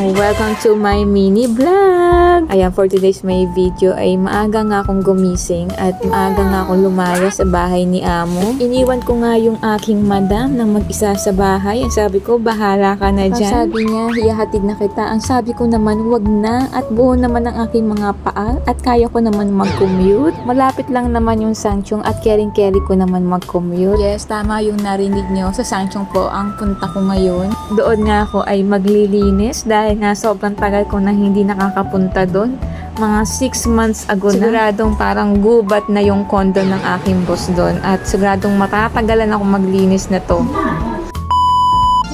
Welcome to my mini vlog! Ayan, for today's may video ay maaga nga akong gumising at maaga nga akong lumaya sa bahay ni Amo. Iniwan ko nga yung aking madam nang mag-isa sa bahay. Ang sabi ko, bahala ka na dyan. Ang sabi niya, hiyahatid na kita. Ang sabi ko naman, wag na. At buo naman ang aking mga paa at kaya ko naman mag-commute. Malapit lang naman yung Sangchong at caring-carry ko naman mag-commute. Yes, tama yung narinig nyo. Sa Sangchong po ang punta ko ngayon. Doon nga ako ay maglilinis dahil nga sobrang tagal ko na hindi nakakapunta doon. Mga 6 months ago na. Siguradong parang gubat na yung condo ng aking boss doon at siguradong matatagalan ako maglinis na to.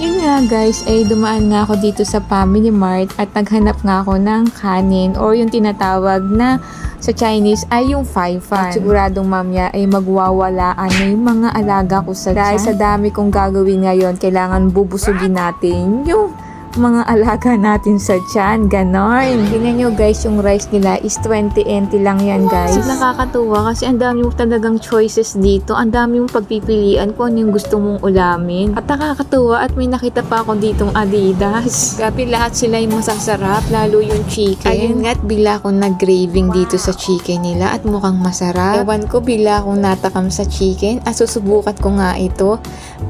Yun nga guys, ay dumaan nga ako dito sa Family Mart at naghanap nga ako ng kanin or yung tinatawag na sa Chinese ay yung Fai Fan. At siguradong mamaya ay magwawalaan na yung mga alaga ko sa dahil sa dami kong gagawin ngayon, kailangan bubusugin natin yung mga alaga natin sa tiyan, ganon. Tingnan nyo guys, yung rice nila is 20 NT lang yan guys. Nakakatuwa kasi ang dami mong talagang choices dito. Ang dami mong pagpipilian kung ano yung gusto mong ulamin. At nakakatuwa at may nakita pa ako ditong Adidas. Grabe, lahat sila yung masasarap, lalo yung chicken. Ayun nga't bila akong nag-graving dito sa chicken nila at mukhang masarap. Ewan ko, bila akong natakam sa chicken at susubukan ko nga ito.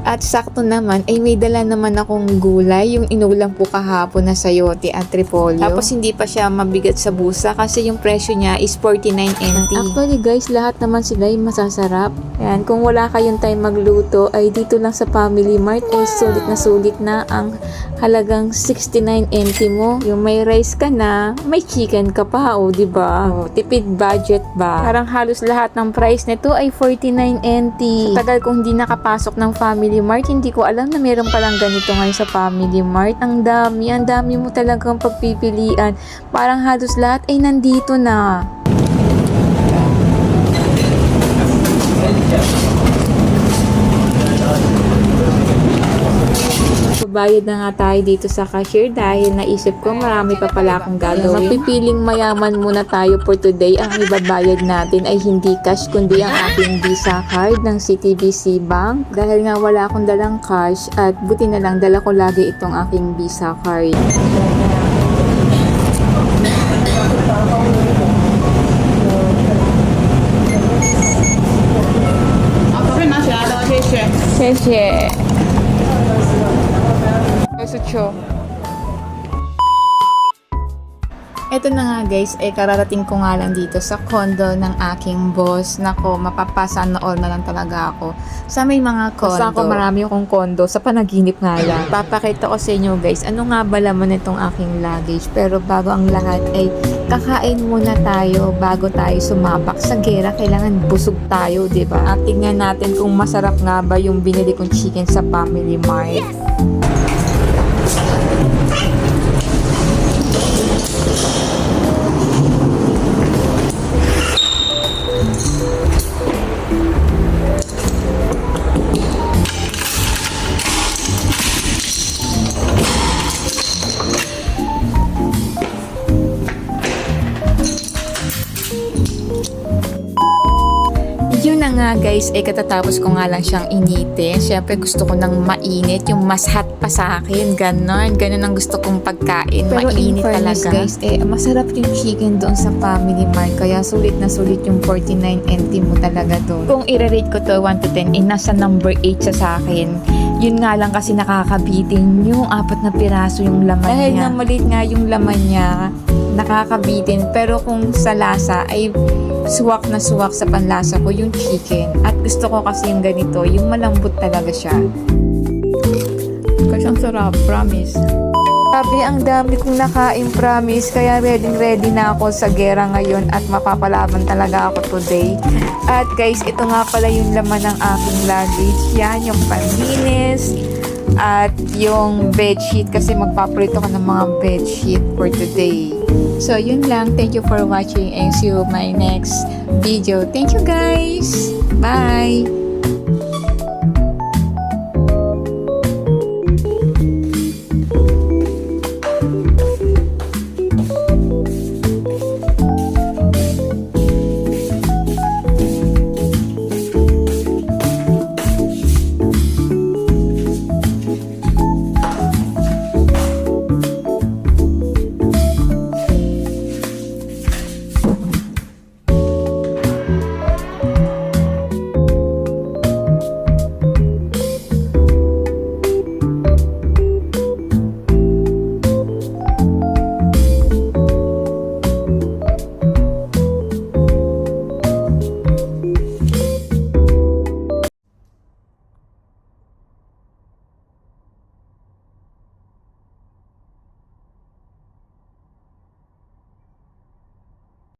At sakto naman, ay may dala naman akong gulay, yung inulam po kahapon na sayote at repolyo. Tapos hindi pa siya mabigat sa busa kasi yung presyo niya is 49 NT. Actually guys, lahat naman sila ay masasarap. Ayan, kung wala kayong time magluto, ay dito lang sa Family Mart ay sulit na ang halagang 69 NT mo. Yung may rice ka na, may chicken ka pa, o diba? O, tipid budget ba? Parang halos lahat ng price nito ay 49 NT. Sa tagal kong hindi nakapasok ng Family Mart, hindi ko alam na meron palang ganito ngayon sa Family Mart. Ang dami mo talagang pagpipilian. Parang halos lahat ay nandito na. Bayad na nga tayo dito sa cashier dahil naisip ko marami pa pala akong gagawin. Magpipiling mayaman muna tayo for today. Ang ibabayad natin ay hindi cash kundi ang aking Visa card ng CTBC Bank. Dahil nga wala akong dalang cash at buti na lang dala ko lagi itong aking Visa card.谢谢。Ito na nga guys, kararating ko nga lang dito sa condo ng aking boss. Nako, mapapasaan na all na lang talaga ako sa may mga condo. Basta ako marami akong condo, sa panaginip nga lang. Papakita ko sa inyo guys, ano nga ba laman itong aking luggage. Pero bago ang lahat ay kakain muna tayo bago tayo sumabak sa gera. Kailangan busog tayo, diba? At tingnan natin kung masarap nga ba yung binili kong chicken sa Family Mart. Yes! Yun na nga guys, katatapos ko nga lang siyang initin. Siyempre gusto ko ng mainit, yung mas hot pa sa akin, ganon ang gusto kong pagkain. Pero mainit talaga guys, masarap yung chicken doon sa Family Mart, kaya sulit na sulit yung 49 NT mo talaga doon. Kung i-rate ko to 1 to 10, nasa number 8 siya sa akin. Yun nga lang kasi nakakabitin yung 4 na piraso yung laman niya. Dahil nga maliit nga yung laman niya, nakakabitin. Pero kung sa lasa ay suwak na suwak sa panlasa ko yung chicken. At gusto ko kasi yung ganito, yung malambot talaga siya. Kasi ang sarap, promise. Sabi, ang dami kong nakain, promise. Kaya ready na ako sa gera ngayon at mapapalaban talaga ako today. At guys, ito nga pala yung laman ng aking luggage. Yan, yung panlinis at yung bedsheet kasi magpaprito ka ng mga bedsheet for today. So, yun lang. Thank you for watching and see you my next video. Thank you guys! Bye!